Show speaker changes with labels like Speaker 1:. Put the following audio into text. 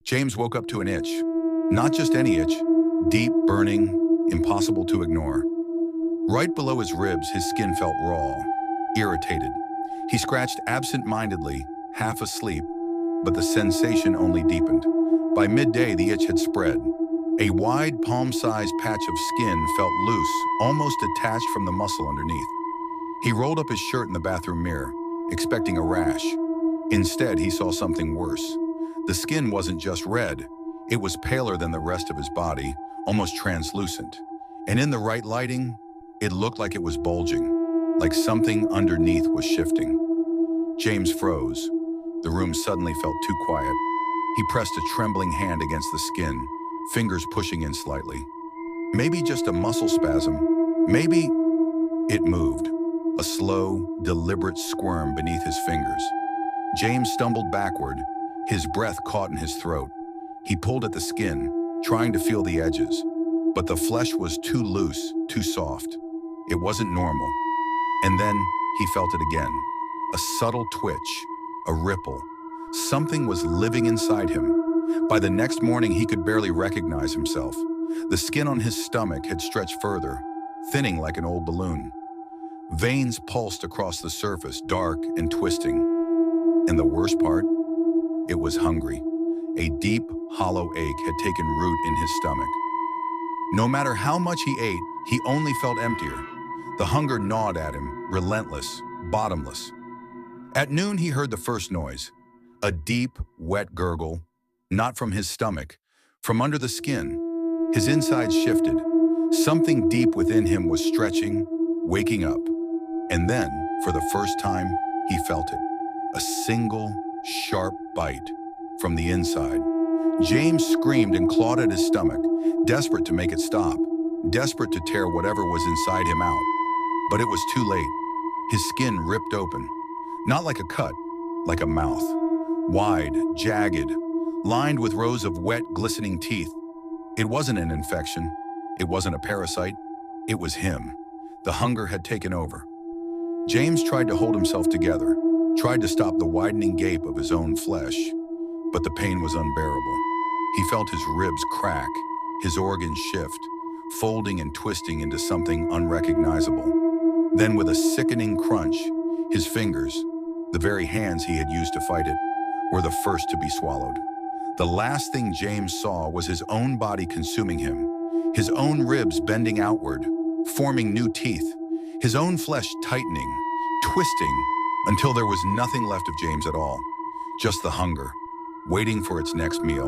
Speaker 1: James woke up to an itch. Not just any itch, deep, burning, impossible to ignore. Right below his ribs, his skin felt raw, irritated. He scratched absent-mindedly, half asleep, but the sensation only deepened. By midday, the itch had spread. A wide, palm-sized patch of skin felt loose, almost detached from the muscle underneath. He rolled up his shirt in the bathroom mirror, expecting a rash. Instead, he saw something worse. The skin wasn't just red. It was paler than the rest of his body, almost translucent. And in the right lighting, it looked like it was bulging, like something underneath was shifting. James froze. The room suddenly felt too quiet. He pressed a trembling hand against the skin, fingers pushing in slightly. Maybe just a muscle spasm. Maybe it moved. A slow, deliberate squirm beneath his fingers. James stumbled backward, his breath caught in his throat. He pulled at the skin, trying to feel the edges, but the flesh was too loose, too soft. It wasn't normal. And then he felt it again. A subtle twitch, a ripple. Something was living inside him. By the next morning, he could barely recognize himself. The skin on his stomach had stretched further, thinning like an old balloon. Veins pulsed across the surface, dark and twisting. And the worst part? It was hungry. A deep, hollow ache had taken root in his stomach. No matter how much he ate, he only felt emptier. The hunger gnawed at him, relentless, bottomless. At noon, he heard the first noise. A deep, wet gurgle, not from his stomach, from under the skin. His insides shifted. Something deep within him was stretching, waking up. And then, for the first time, he felt it. A single, sharp bite from the inside. James screamed and clawed at his stomach, desperate to make it stop, desperate to tear whatever was inside him out. But it was too late. His skin ripped open, not like a cut, like a mouth. Wide, jagged, lined with rows of wet, glistening teeth. It wasn't an infection. It wasn't a parasite. It was him. The hunger had taken over. James tried to hold himself together, tried to stop the widening gape of his own flesh, but the pain was unbearable. He felt his ribs crack, his organs shift, folding and twisting into something unrecognizable. Then with a sickening crunch, his fingers, the very hands he had used to fight it, were the first to be swallowed. The last thing James saw was his own body consuming him, his own ribs bending outward, forming new teeth, his own flesh tightening, twisting, until there was nothing left of James at all, just the hunger, waiting for its next meal.